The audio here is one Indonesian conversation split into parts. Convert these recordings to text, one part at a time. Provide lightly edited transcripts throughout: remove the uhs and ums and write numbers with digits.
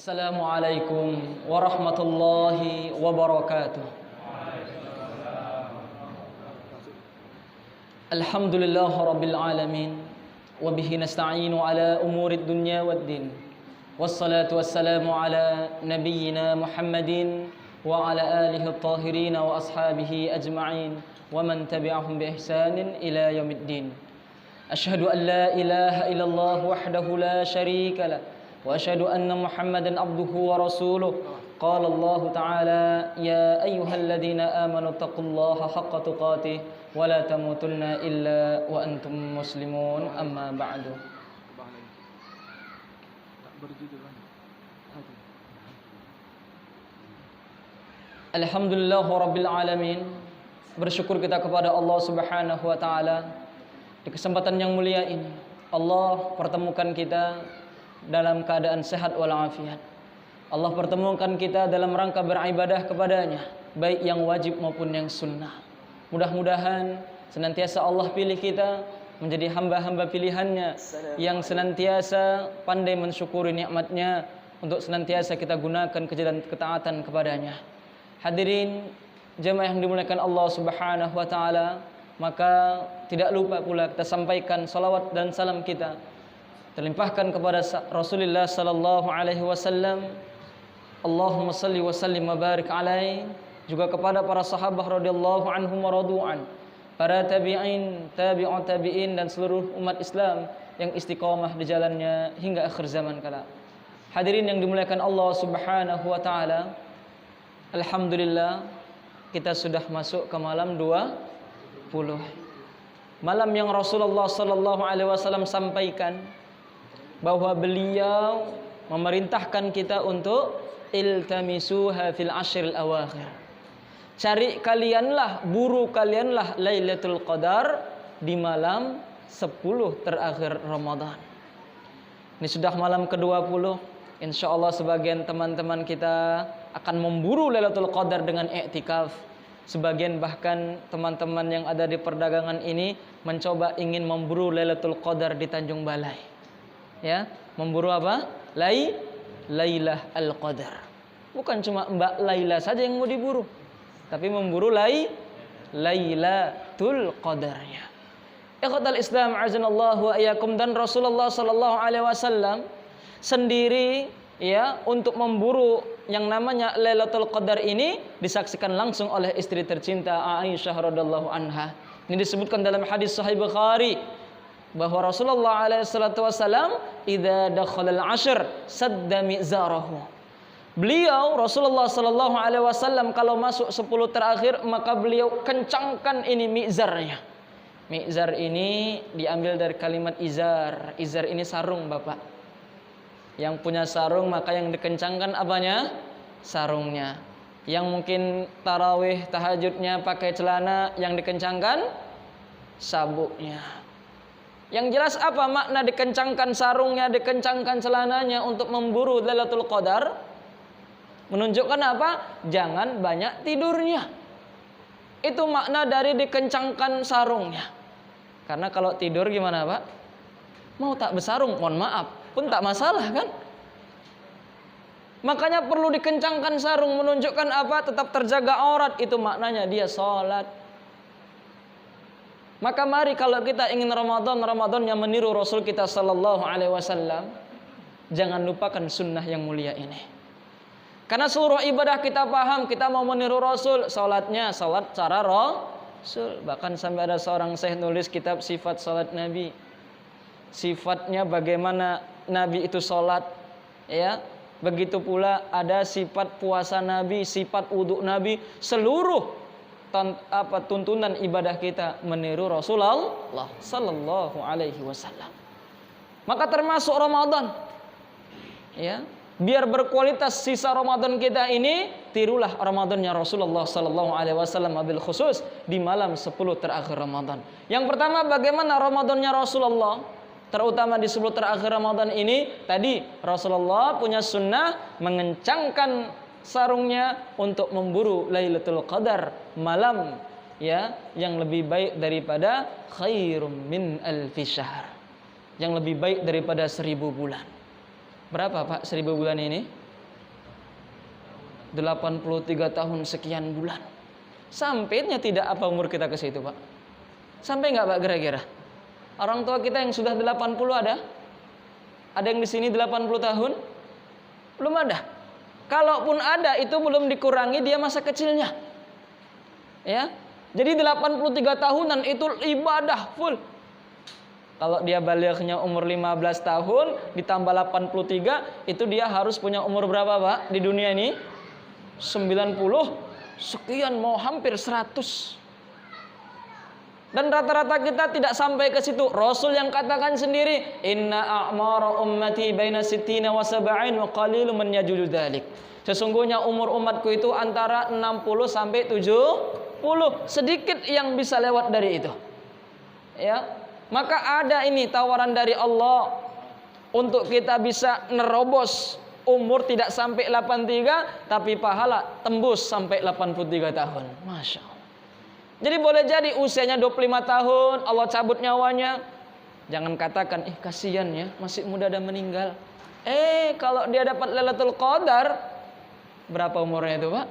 Assalamualaikum warahmatullahi wabarakatuh. Alhamdulillah rabbil alamin. Wabihi nasta'inu ala umurid dunya waddin. Wassalatu wassalamu ala nabiyyina Muhammadin wa ala alihi at-tahirin wa ashabihi ajma'in wa man tabi'ahum bi ihsanin ila yaumiddin. Asyhadu an la ilaha illallah wahdahu la syarika lah wa asyhadu anna Muhammadan abduhu wa rasuluh. Qala Allah Ta'ala ya ayyuhalladzina amanu taqullaha haqqa tuqatih wa la tamutunna illa wa antum muslimun. Amma ba'du. Alhamdulillah rabbil alamin. Bersyukur kita kepada Allah Subhanahu wa taala di kesempatan yang mulia ini. Allah pertemukan kita dalam keadaan sehat walafiat. Allah pertemukan kita dalam rangka beribadah kepadanya, baik yang wajib maupun yang sunnah. Mudah-mudahan senantiasa Allah pilih kita menjadi hamba-hamba pilihannya yang senantiasa pandai mensyukuri nikmatnya untuk senantiasa kita gunakan ke jalan ketaatan kepadanya. Hadirin jemaah yang dimuliakan Allah Subhanahu wa taala, maka tidak lupa pula kita sampaikan salawat dan salam kita terlimpahkan kepada Rasulullah sallallahu alaihi wasallam. Allahumma salli wa sallim wa barik alaihi, juga kepada para sahabat radhiyallahu anhum wa radu'an, para tabi'in, tabi'ut tabi'in dan seluruh umat Islam yang istiqamah di jalannya hingga akhir zaman kala. Hadirin yang dimuliakan Allah Subhanahu wa taala, alhamdulillah kita sudah masuk ke malam 20. Malam yang Rasulullah sallallahu alaihi wasallam sampaikan bahwa beliau memerintahkan kita untuk iltamisuha fil ashril awakhir. Cari kalianlah, buru kalianlah Lailatul Qadar di malam 10 terakhir Ramadan. Ini sudah malam ke-20. Insyaallah sebagian teman-teman kita akan memburu Lailatul Qadar dengan i'tikaf. Sebagian bahkan teman-teman yang ada di perdagangan ini mencoba ingin memburu Lailatul Qadar di Tanjung Balai. Ya, memburu apa? Lailah Al-Qadar. Bukan cuma Mbak Laila saja yang mau diburu, tapi memburu Lailatul Qadarnya. Ikhwatal Islam azanallahu wa iyyakum, dan Rasulullah sallallahu alaihi wasallam sendiri ya untuk memburu yang namanya Lailatul Qadar ini disaksikan langsung oleh istri tercinta Aisyah radhiyallahu anha. Ini disebutkan dalam hadis Sahih Bukhari bahwa Rasulullah alaihi salatu wasallam idza dakhala al-ashr sadda mizarahu. Beliau Rasulullah sallallahu alaihi wasallam kalau masuk 10 terakhir maka beliau kencangkan ini mizarnya. Mizar ini diambil dari kalimat izar. Izar ini sarung, Bapak. Yang punya sarung maka yang dikencangkan apanya? Sarungnya. Yang mungkin tarawih tahajudnya pakai celana, yang dikencangkan sabuknya. Yang jelas apa makna dikencangkan sarungnya, dikencangkan celananya untuk memburu Lailatul Qadar? Menunjukkan apa? Jangan banyak tidurnya. Itu makna dari dikencangkan sarungnya. Karena kalau tidur gimana, Pak? Mau tak bersarung, mohon maaf, pun tak masalah kan? Makanya perlu dikencangkan sarung, menunjukkan apa? Tetap terjaga aurat, itu maknanya dia sholat. Maka mari kalau kita ingin Ramadan yang meniru Rasul kita sallallahu alaihi wasallam, jangan lupakan sunnah yang mulia ini. Karena seluruh ibadah kita paham, kita mau meniru Rasul, salatnya salat cara Rasul. Bahkan sampai ada seorang syekh nulis kitab sifat salat Nabi. Sifatnya bagaimana Nabi itu salat, ya. Begitu pula ada sifat puasa Nabi, sifat wudu Nabi, seluruh tuntunan ibadah kita meniru Rasulullah sallallahu alaihi wasallam. Maka termasuk Ramadan. Ya, biar berkualitas sisa Ramadan kita ini, tirulah Ramadannya Rasulullah sallallahu alaihi wasallam, wabil khusus di malam 10 terakhir Ramadan. Yang pertama, bagaimana Ramadannya Rasulullah? Terutama di 10 terakhir Ramadan ini, tadi Rasulullah punya sunnah mengencangkan sarungnya untuk memburu Lailatul Qadar, malam ya yang lebih baik daripada khairum min alfi syahr, yang lebih baik daripada 1000 bulan. Berapa Pak 1000 bulan ini? 83 tahun sekian bulan. Sampainya tidak apa umur kita ke situ, Pak? Sampai nggak, Pak, kira-kira? Orang tua kita yang sudah 80 ada? Ada yang di sini 80 tahun? Belum ada. Kalaupun ada, itu belum dikurangi dia masa kecilnya. Ya. Jadi 83 tahunan itu ibadah full. Kalau dia balighnya umur 15 tahun ditambah 83, itu dia harus punya umur berapa, Pak? Di dunia ini 90 sekian, mau hampir 100. Dan rata-rata kita tidak sampai ke situ. Rasul yang katakan sendiri, inna a'mara ummati baina sittina wa sab'in wa qalilun man yajudu dzalik. Sesungguhnya umur umatku itu antara 60 sampai 70. Sedikit yang bisa lewat dari itu. Ya. Maka ada ini tawaran dari Allah untuk kita bisa nerobos umur tidak sampai 83, tapi pahala tembus sampai 83 tahun. Masya Allah. Jadi boleh jadi usianya 25 tahun Allah cabut nyawanya. Jangan katakan, kasihan ya, masih muda dan meninggal. Kalau dia dapat Lailatul Qadar, berapa umurnya itu, Pak?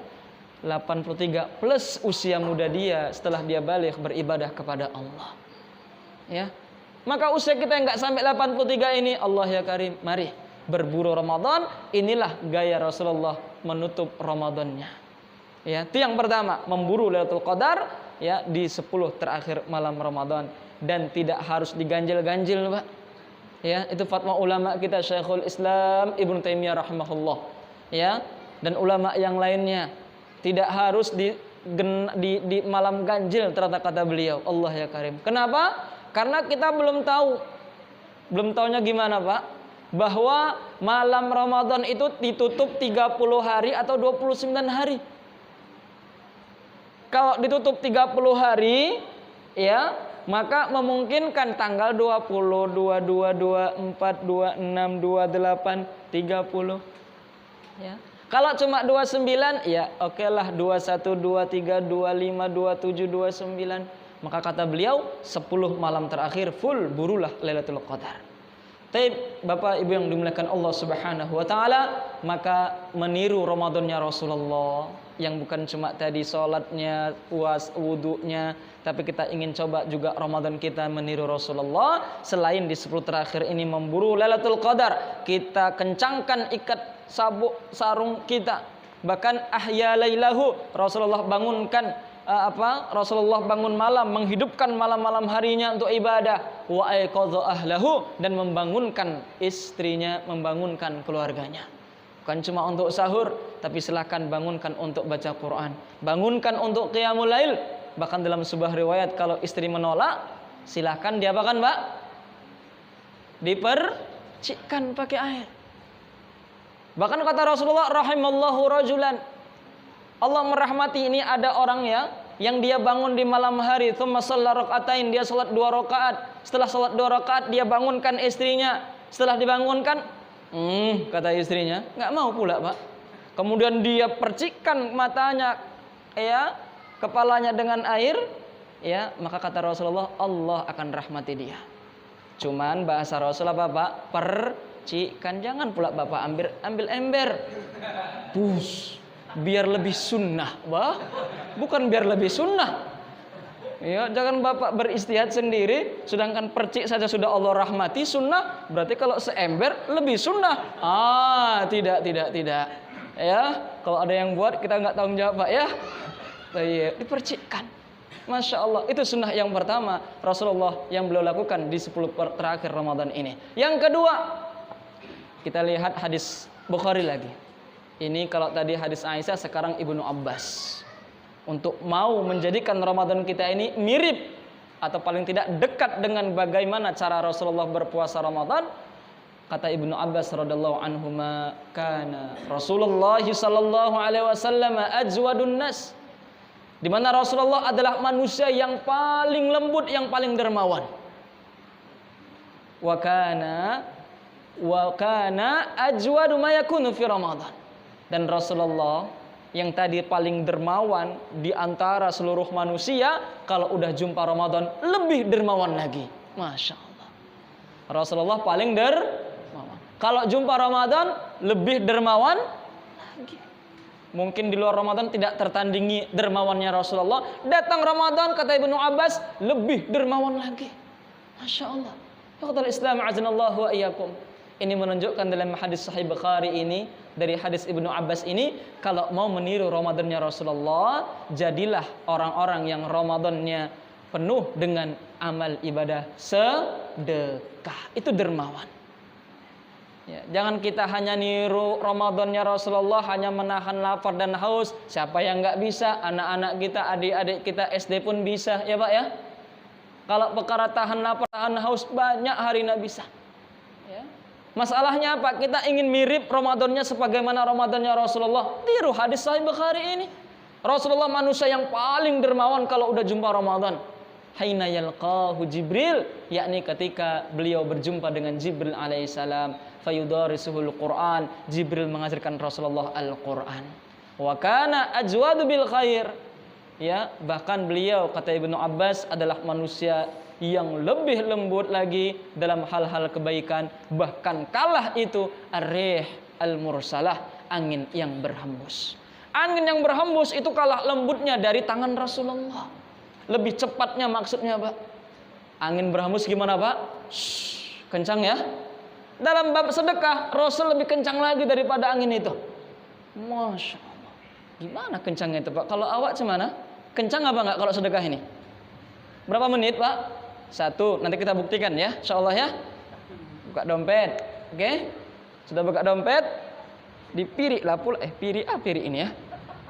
83 plus usia muda dia setelah dia baligh beribadah kepada Allah. Ya. Maka usia kita yang enggak sampai 83 ini, Allah ya Karim, mari berburu Ramadan. Inilah gaya Rasulullah menutup Ramadannya. Ya, itu yang pertama, memburu Lailatul Qadar ya di 10 terakhir malam Ramadan, dan tidak harus diganjil-ganjil, Pak. Ya, itu fatwa ulama kita Syekhul Islam Ibnu Taimiyah rahimahullah. Ya, dan ulama yang lainnya, tidak harus di malam ganjil ternyata kata beliau. Allah ya Karim. Kenapa? Karena kita belum tahu. Belum tahunya gimana, Pak? Bahwa malam Ramadan itu ditutup 30 hari atau 29 hari. Kalau ditutup 30 hari, ya, maka memungkinkan tanggal 20, 22, 24, 26, 28, 30. Ya. Kalau cuma 29, ya oke lah 21, 23, 25, 27, 29. Maka kata beliau 10 malam terakhir full burulah Lailatul Qadar. Tapi Bapak Ibu yang dimuliakan Allah Subhanahu wa taala, maka meniru Ramadannya Rasulullah yang bukan cuma tadi salatnya, puas, wudunya, tapi kita ingin coba juga Ramadan kita meniru Rasulullah. Selain di 10 terakhir ini memburu Lailatul Qadar, kita kencangkan ikat sabuk sarung kita. Bahkan ahya lailahu, Rasulullah bangunkan Rasulullah bangun malam, menghidupkan malam-malam harinya untuk ibadah. Wa aiqadha ahlahu, dan membangunkan istrinya, membangunkan keluarganya. Bukan cuma untuk sahur, tapi silakan bangunkan untuk baca Quran, bangunkan untuk qiyamul lail. Bahkan dalam sebuah riwayat, kalau istri menolak, silakan diapakan, Mbak? Dipercikkan pakai air. Bahkan kata Rasulullah, rahimallahu rajulan, Allah merahmati, ini ada orang ya, yang dia bangun di malam hari, tsumma shalla rakaatain, dia salat 2 rakaat. Setelah salat 2 rakaat, dia bangunkan istrinya. Setelah dibangunkan, kata istrinya, nggak mau pula, Pak. Kemudian dia percikkan matanya, ya, kepalanya dengan air, ya, maka kata Rasulullah, Allah akan rahmati dia. Cuman bahasa Rasul apa, Pak? Percikan, jangan pula Bapak ambil ember. Biar lebih sunnah, bah, bukan biar lebih sunnah. Ya, jangan Bapak beristihad sendiri, sedangkan percik saja sudah Allah rahmati sunnah, berarti kalau seember lebih sunnah. Tidak. Ya, kalau ada yang buat kita nggak tanggung jawab, Pak, ya. Dipercikkan. Masya Allah, itu sunnah yang pertama Rasulullah yang beliau lakukan di 10 terakhir Ramadan ini. Yang kedua, kita lihat hadis Bukhari lagi. Ini kalau tadi hadis Aisyah, sekarang Ibnu Abbas. Untuk mau menjadikan Ramadan kita ini mirip atau paling tidak dekat dengan bagaimana cara Rasulullah berpuasa Ramadan, kata Ibnu Abbas radhiyallahu anhuma, kana Rasulullah sallallahu alaihi wasallam ajwadun nas. Di mana Rasulullah adalah manusia yang paling lembut, yang paling dermawan. Wa kana ajwadu ma yakunu fi Ramadan. Dan Rasulullah yang tadi paling dermawan di antara seluruh manusia, kalau udah jumpa Ramadan lebih dermawan lagi. Masya Allah. Rasulullah paling dermawan. Kalau jumpa Ramadan lebih dermawan lagi. Mungkin di luar Ramadan tidak tertandingi dermawannya Rasulullah. Datang Ramadan, kata Ibnu Abbas, lebih dermawan lagi. Masya Allah. Ikhwatal Islam azanallahu wa iyyakum. Ini menunjukkan dalam hadis Sahih Bukhari ini, dari hadis Ibnu Abbas ini, kalau mau meniru Ramadannya Rasulullah, jadilah orang-orang yang Ramadannya penuh dengan amal ibadah sedekah. Itu dermawan. Ya, jangan kita hanya niru Ramadannya Rasulullah, hanya menahan lapar dan haus. Siapa yang nggak bisa? Anak-anak kita, adik-adik kita SD pun bisa, ya Pak ya. Kalau perkara tahan lapar, tahan haus, banyak hari nggak bisa. Ya. Masalahnya apa? Kita ingin mirip Ramadannya sebagaimana Ramadannya Rasulullah. Tiru hadis Sahih Bukhari ini. Rasulullah manusia yang paling dermawan kalau udah jumpa Ramadan. Haina yalqahu Jibril, yakni ketika beliau berjumpa dengan Jibril alaihissalam, fayudarisuhul Quran, Jibril mengajarkan Rasulullah Al-Quran. Wa kana ajwadu bil khair. Ya, bahkan beliau, kata Ibnu Abbas, adalah manusia yang lebih lembut lagi dalam hal-hal kebaikan, bahkan kalah itu ar-rih al-mursalah, angin yang berhembus. Angin yang berhembus itu kalah lembutnya dari tangan Rasulullah. Lebih cepatnya maksudnya, Pak. Angin berhembus gimana, Pak? Kencang ya. Dalam bab sedekah, Rasul lebih kencang lagi daripada angin itu. Masya Allah. Gimana kencangnya itu, Pak? Kalau awak gimana? Kencang apa enggak kalau sedekah ini? Berapa menit, Pak? 1. Nanti kita buktikan ya, insyaallah ya. Buka dompet. Oke? Sudah buka dompet, dipirik lah pula. Pirik ini ya.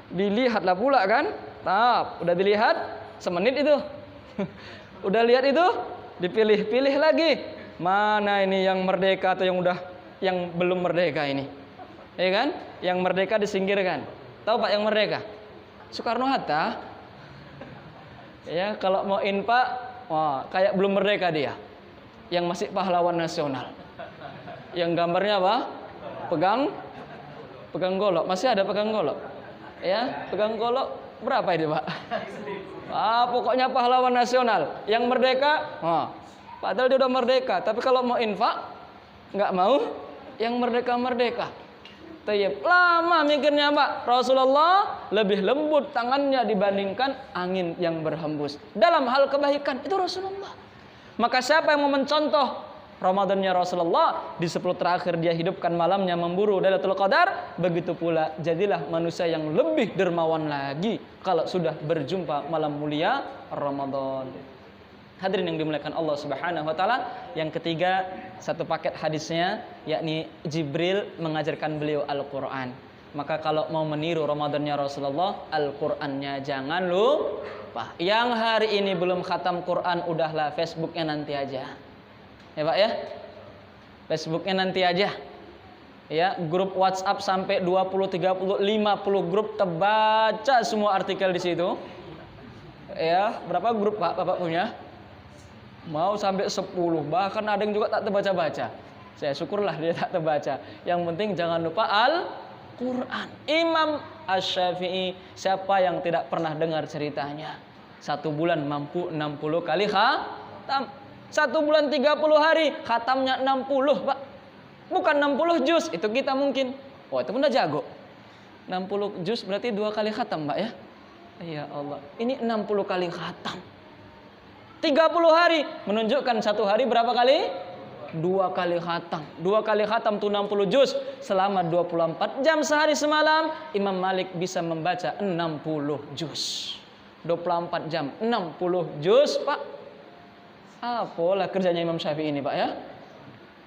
Dilihatlah pula kan? Udah dilihat semenit itu. Udah lihat itu, dipilih-pilih lagi. Mana ini yang merdeka atau yang belum merdeka ini? Ya kan? Yang merdeka disingkirkan. Tahu Pak yang merdeka? Soekarno-Hatta. Ya, kalau mau infak, wah, kayak belum merdeka dia. Yang masih pahlawan nasional. Yang gambarnya apa? Pegang golok. Masih ada pegang golok. Ya, pegang golok berapa ini, Pak? Pokoknya pahlawan nasional. Yang merdeka, padahal dia udah merdeka. Tapi kalau mau infak, nggak mau. Yang merdeka. Tayyib. Lama mikirnya, Pak. Rasulullah lebih lembut tangannya dibandingkan angin yang berhembus. Dalam hal kebaikan, itu Rasulullah. Maka siapa yang mau mencontoh Ramadannya Rasulullah, di 10 terakhir dia hidupkan malamnya memburu Lailatul Qadar, begitu pula jadilah manusia yang lebih dermawan lagi kalau sudah berjumpa malam mulia Ramadan. Hadirin yang dimuliakan Allah Subhanahu wa taala, yang ketiga, satu paket hadisnya, yakni Jibril mengajarkan beliau Al-Qur'an. Maka kalau mau meniru Ramadannya Rasulullah, Al-Qur'annya jangan lupa. Yang hari ini belum khatam Quran, udahlah, Facebooknya nanti aja. Ya Pak ya, Facebooknya nanti aja. Ya, grup WhatsApp sampai 20, 30, 50 grup, terbaca semua artikel di situ. Ya, berapa grup Pak Bapak punya? Mau sampai 10, bahkan ada yang juga tak terbaca-baca. Saya syukurlah dia tak terbaca. Yang penting jangan lupa Al-Quran. Imam Asy-Syafi'i, siapa yang tidak pernah dengar ceritanya? 1 bulan mampu 60 kali khatam. 1 bulan 30 hari, khatamnya 60, Pak. Bukan 60 juz, itu kita mungkin. Wah, itu pun udah jago. 60 juz berarti 2 kali khatam, Pak ya. Ya Allah, ini 60 kali khatam. 30 hari, menunjukkan 1 hari berapa kali? 2 kali khatam. 2 kali khatam itu 60 juz. Selama 24 jam sehari semalam, Imam Malik bisa membaca 60 juz. 24 jam, 60 juz, Pak. Apalah kerjanya Imam Syafi'i ini, Pak ya.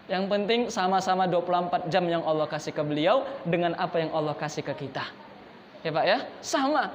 Yang penting sama-sama 24 jam yang Allah kasih ke beliau dengan apa yang Allah kasih ke kita. Ya Pak ya, sama.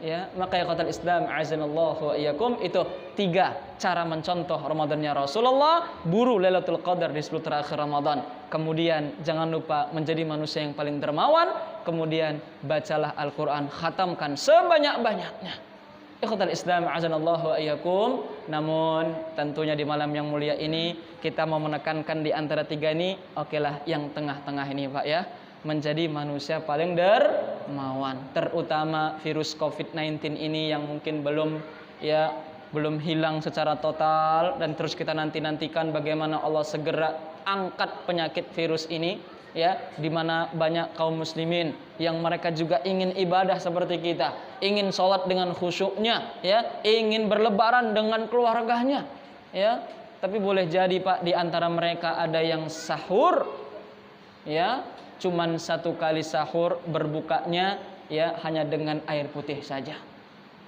Ya, maka ya qatal Islam azanallahu wa iyyakum, itu 3 cara mencontoh Ramadannya Rasulullah. Buru Lailatul Qadar di 10 terakhir Ramadan. Kemudian jangan lupa menjadi manusia yang paling dermawan. Kemudian bacalah Al-Qur'an, khatamkan sebanyak-banyaknya. Ikhwatal Islam azanallahu wa iyyakum. Namun tentunya di malam yang mulia ini kita mau menekankan di antara 3 ini, okelah yang tengah-tengah ini, Pak ya. Menjadi manusia paling dermawan, terutama virus COVID-19 ini yang mungkin belum hilang secara total, dan terus kita nantikan bagaimana Allah segera angkat penyakit virus ini. ya, di mana banyak kaum muslimin yang mereka juga ingin ibadah seperti kita, ingin sholat dengan khusyuknya, ya, ingin berlebaran dengan keluarganya, ya. Tapi boleh jadi Pak, di antara mereka ada yang sahur, ya, cuman satu kali sahur, berbukanya ya hanya dengan air putih saja.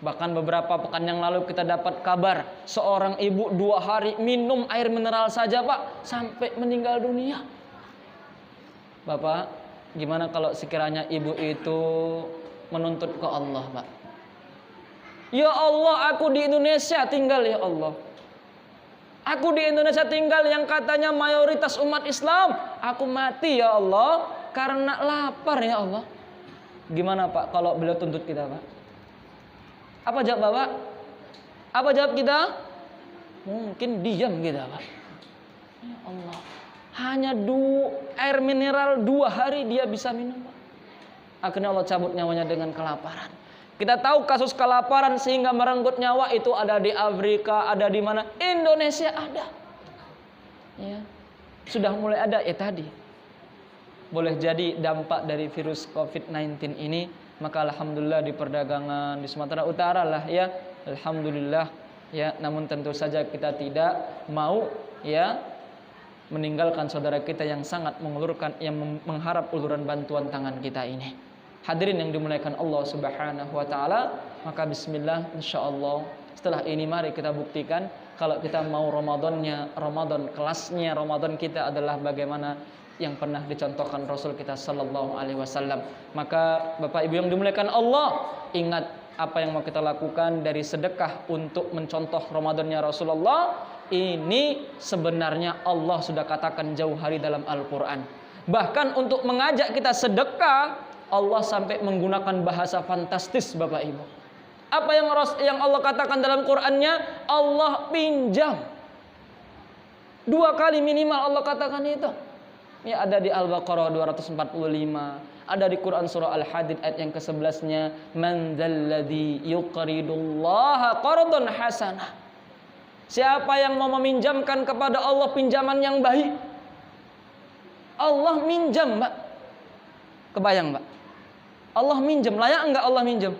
Bahkan beberapa pekan yang lalu kita dapat kabar seorang ibu 2 hari minum air mineral saja Pak, sampai meninggal dunia. Bapak, gimana kalau sekiranya ibu itu menuntut ke Allah, Pak? Ya Allah, aku di Indonesia tinggal, ya Allah. Aku di Indonesia tinggal yang katanya mayoritas umat Islam. Aku mati, ya Allah, karena lapar, ya Allah. Gimana Pak kalau beliau tuntut kita, Pak? Apa jawab Bapak? Apa jawab kita? Mungkin diam kita, Pak. Ya Allah. Hanya air mineral 2 hari dia bisa minum. Akhirnya Allah cabut nyawanya dengan kelaparan. Kita tahu kasus kelaparan sehingga merenggut nyawa itu ada di Afrika, ada di mana? Indonesia ada. Ya. Sudah mulai ada ya tadi. Boleh jadi dampak dari virus COVID-19 ini, maka alhamdulillah di perdagangan di Sumatera Utara lah ya. Alhamdulillah ya, namun tentu saja kita tidak mau ya meninggalkan saudara kita yang sangat mengulurkan, yang mengharap uluran bantuan tangan kita ini. Hadirin yang dimuliakan Allah Subhanahu wa taala, maka bismillah insyaallah setelah ini mari kita buktikan kalau kita mau Ramadan kelasnya Ramadan kita adalah bagaimana yang pernah dicontohkan Rasul kita sallallahu alaihi wasallam. Maka Bapak Ibu yang dimuliakan Allah, ingat apa yang mau kita lakukan dari sedekah untuk mencontoh Ramadannya Rasulullah. Ini sebenarnya Allah sudah katakan jauh hari dalam Al-Quran. Bahkan untuk mengajak kita sedekah, Allah sampai menggunakan bahasa fantastis Bapak Ibu. Apa yang Allah katakan dalam Qurannya? Allah pinjam. 2 kali minimal Allah katakan itu. Ya, ada di Al-Baqarah 245, ada di Quran surah Al-Hadid ayat yang ke-11-nya, man dzalladzi yuqridullaha qardan hasanah. Siapa yang mau meminjamkan kepada Allah pinjaman yang baik? Allah minjam, Mbak. Kebayang, Mbak? Allah minjam, layak enggak Allah minjam?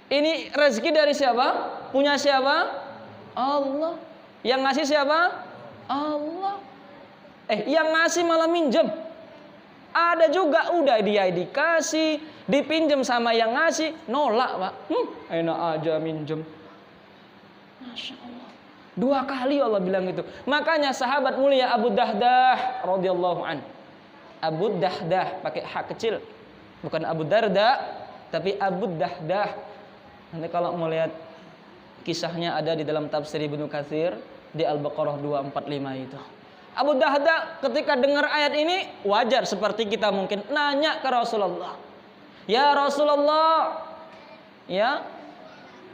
Ini rezeki dari siapa? Punya siapa? Allah. Yang ngasih siapa? Allah. Yang ngasih malah minjem. Ada juga udah dia dikasih, dipinjam sama yang ngasih, nolak, Pak. Enak aja minjem. Masya Allah. 2 kali Allah bilang itu. Makanya sahabat mulia Abu Dahdah radhiyallahu an. Abu Dahdah pakai hak kecil. Bukan Abu Darda, tapi Abu Dahdah. Nanti kalau mau lihat kisahnya ada di dalam tafsir Ibnu Katsir di Al-Baqarah 245 itu. Abu Dahdah ketika dengar ayat ini wajar seperti kita mungkin nanya ke Rasulullah. Ya Rasulullah, ya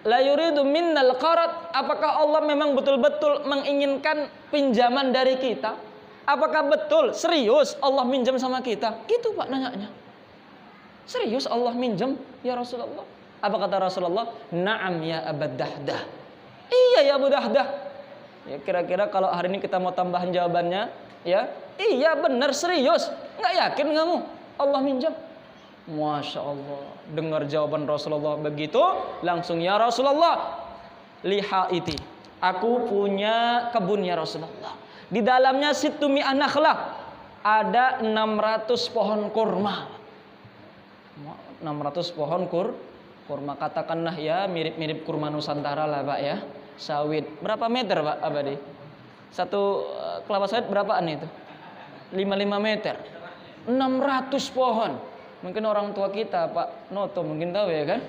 la yuridu minnal qarad, apakah Allah memang betul-betul menginginkan pinjaman dari kita? Apakah betul serius Allah minjam sama kita? Gitu Pak nanyanya. Serius Allah minjam ya Rasulullah? Apa kata Rasulullah? Na'am ya Abu Dahdah. Iya ya Abu Dahdah. Ya kira-kira kalau hari ini kita mau tambahan jawabannya, ya iya benar serius. Nggak yakin kamu Allah minjam? Masya Allah. Dengar jawaban Rasulullah begitu, langsung ya Rasulullah, lihaiti, aku punya kebun ya Rasulullah. Di dalamnya situmi anakhlah, ada 600 pohon kurma. 600 pohon kurma, katakanlah ya mirip-mirip kurma Nusantara lah Pak ya. Sawit. Berapa meter Pak Abadi? Satu kelapa sawit berapaan itu? 55 meter. 600 pohon. Mungkin orang tua kita Pak Noto mungkin tahu ya kan?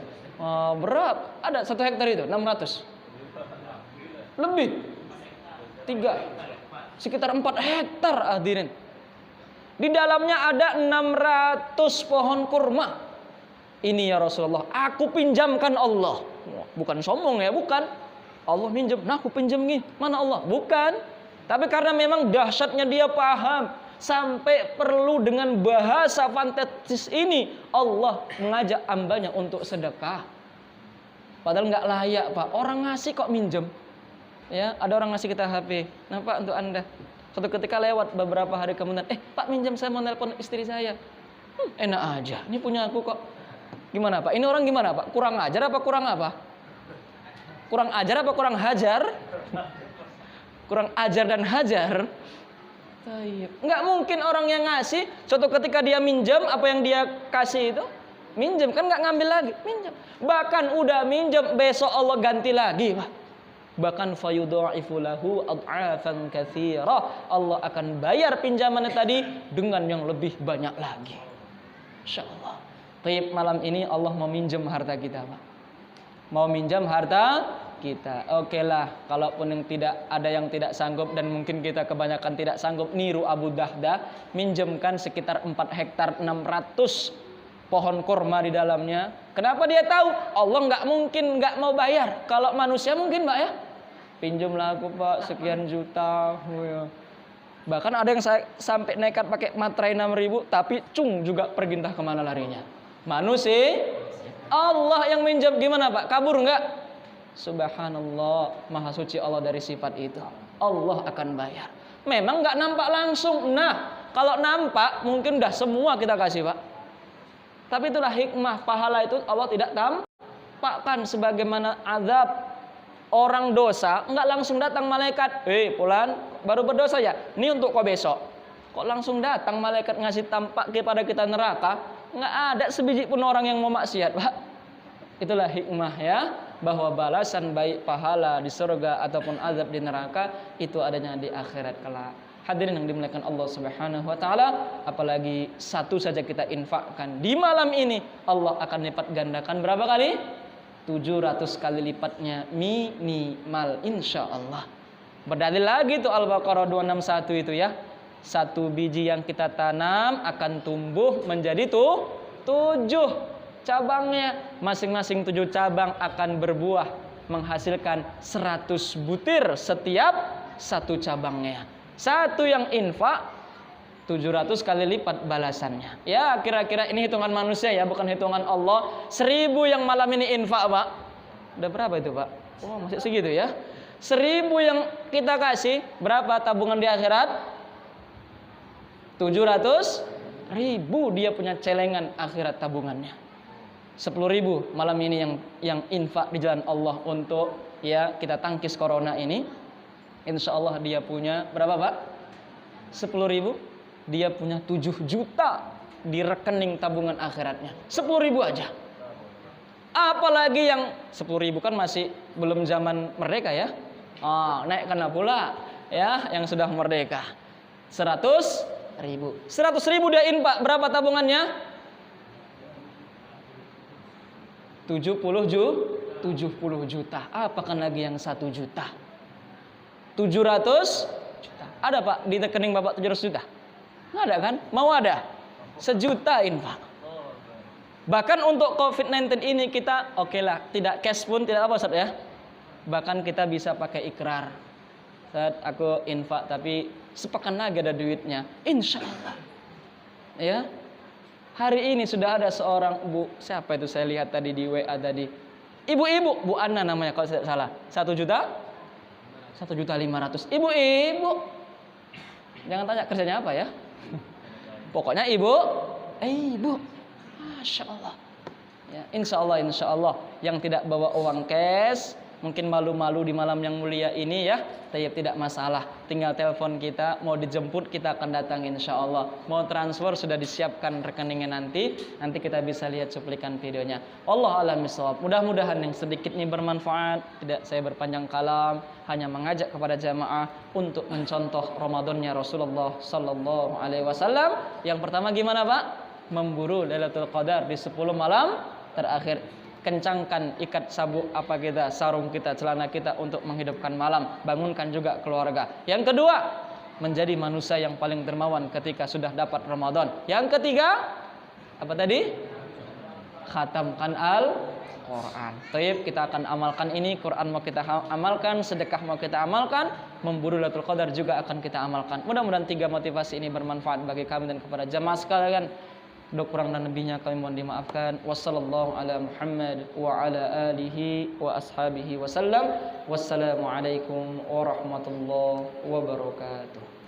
Berapa? Ada 1 hektar itu 600. Lebih. 3. Sekitar 4 hektar hadirin. Di dalamnya ada 600 pohon kurma. Ini ya Rasulullah, aku pinjamkan Allah. Bukan sombong ya, bukan. Allah minjem, nah aku pinjam nih. Mana Allah? Bukan. Tapi karena memang dahsyatnya dia paham, sampai perlu dengan bahasa fantastis ini Allah mengajak hambanya untuk sedekah. Padahal nggak layak Pak. Orang ngasih kok minjem. Ya, ada orang ngasih kita HP. Nah Pak untuk Anda. Suatu ketika lewat beberapa hari kemudian, Pak minjam, saya mau nelpon istri saya. Enak aja, ini punya aku kok. Gimana Pak? Ini orang gimana Pak? Kurang ajar apa kurang apa? Kurang ajar apa kurang hajar? Kurang ajar dan hajar. Nggak mungkin orang yang ngasih, suatu ketika dia minjam, apa yang dia kasih itu minjam, kan nggak ngambil lagi, minjam. Bahkan udah minjam, besok Allah ganti lagi Pak. Bahkan fayudha'ifu lahu ad'afan katsira. Allah akan bayar pinjamannya tadi dengan yang lebih banyak lagi. Insyaallah. Baik, malam ini Allah mau minjam harta kita, Pak. Mau minjam harta kita. Oke lah, kalaupun yang tidak ada yang tidak sanggup dan mungkin kita kebanyakan tidak sanggup niru Abu Dahda, minjamkan sekitar 4 hektar 600 pohon kurma di dalamnya. Kenapa dia tahu? Allah nggak mungkin nggak mau bayar. Kalau manusia mungkin Pak ya, pinjamlah aku Pak sekian juta. Bahkan ada yang saya sampai nekat pakai materai 6.000, tapi cung juga pergi entah kemana larinya. Manusia, Allah yang minjam gimana Pak? Kabur nggak? Subhanallah, maha suci Allah dari sifat itu. Allah akan bayar. Memang nggak nampak langsung. Nah, kalau nampak mungkin udah semua kita kasih Pak. Tapi itulah hikmah pahala itu Allah tidak tampakkan, sebagaimana azab orang dosa enggak langsung datang malaikat. Fulan baru berdosa ya, ini untuk kau besok. Kok langsung datang malaikat ngasih tampak kepada kita neraka? Enggak ada sebiji pun orang yang mau maksiat, Pak. Itulah hikmah ya, bahwa balasan baik pahala di surga ataupun azab di neraka itu adanya di akhirat kelak. Hadirin yang dimuliakan Allah Subhanahu wa taala, apalagi satu saja kita infakkan di malam ini, Allah akan lipat gandakan berapa kali? 700 kali lipatnya minimal insyaallah. Berdalil lagi tuh Al-Baqarah 261 itu ya. Satu biji yang kita tanam akan tumbuh menjadi 7 cabangnya. Masing-masing 7 cabang akan berbuah menghasilkan 100 butir setiap satu cabangnya. Satu yang infak 700 kali lipat balasannya. Ya kira-kira ini hitungan manusia ya, bukan hitungan Allah. 1000 yang malam ini infak Pak. Udah berapa itu Pak? Oh masih segitu ya. 1000 yang kita kasih, berapa tabungan di akhirat? 700.000 dia punya celengan akhirat tabungannya. 10.000 malam ini yang infak di jalan Allah untuk ya kita tangkis corona ini. Insya Allah dia punya berapa Pak? 10.000. Dia punya 7 juta di rekening tabungan akhiratnya. 10.000 aja. Apalagi yang 10.000 kan masih belum zaman merdeka ya. Naik kena pula ya yang sudah merdeka. 100.000. 100.000 dia infak, berapa tabungannya? 70 juta. Apakah lagi yang 1 juta? 700 juta. Ada Pak di rekening Bapak 700 juta? Nggak ada kan? Mau ada? 1 juta infak. Bahkan untuk COVID-19 ini kita oke lah, tidak cash pun tidak apa Ustaz ya. Bahkan kita bisa pakai ikrar. Ustaz, aku infak tapi sepekan lagi ada duitnya. Insya Allah. Ya. Hari ini sudah ada seorang Bu, siapa itu saya lihat tadi di WA tadi. Ibu-ibu, Bu Anna namanya kalau tidak salah. 1 juta? 1.500.000. Ibu-ibu. Jangan tanya kerjanya apa ya. Pokoknya ibu. Masya Allah. Ya, insya Allah yang tidak bawa uang cash mungkin malu-malu di malam yang mulia ini ya, tapi tidak masalah. Tinggal telepon kita, mau dijemput kita akan datang insya Allah. Mau transfer sudah disiapkan rekeningnya nanti kita bisa lihat cuplikan videonya. Allah a'lam bishawab. Mudah-mudahan yang sedikit ini bermanfaat. Tidak saya berpanjang kalam, hanya mengajak kepada jamaah untuk mencontoh Ramadannya Rasulullah sallallahu alaihi wasallam. Yang pertama gimana Pak? Memburu Lailatul Qadar di 10 malam terakhir. Kencangkan ikat sabuk sarung kita, celana kita untuk menghidupkan malam. Bangunkan juga keluarga. Yang kedua, menjadi manusia yang paling dermawan ketika sudah dapat Ramadan. Yang ketiga, apa tadi? Khatamkan Al-Quran. Taib, kita akan amalkan ini. Quran mau kita amalkan, sedekah mau kita amalkan, memburu Lailatul Qadar juga akan kita amalkan. Mudah-mudahan 3 motivasi ini bermanfaat bagi kami dan kepada jamaah sekalian. Dok kurang dan lebihnya kami mohon dimaafkan. Wassallallahu ala Muhammad wa ala alihi wa ashabihi wasallam. Wassalamualaikum warahmatullahi wabarakatuh.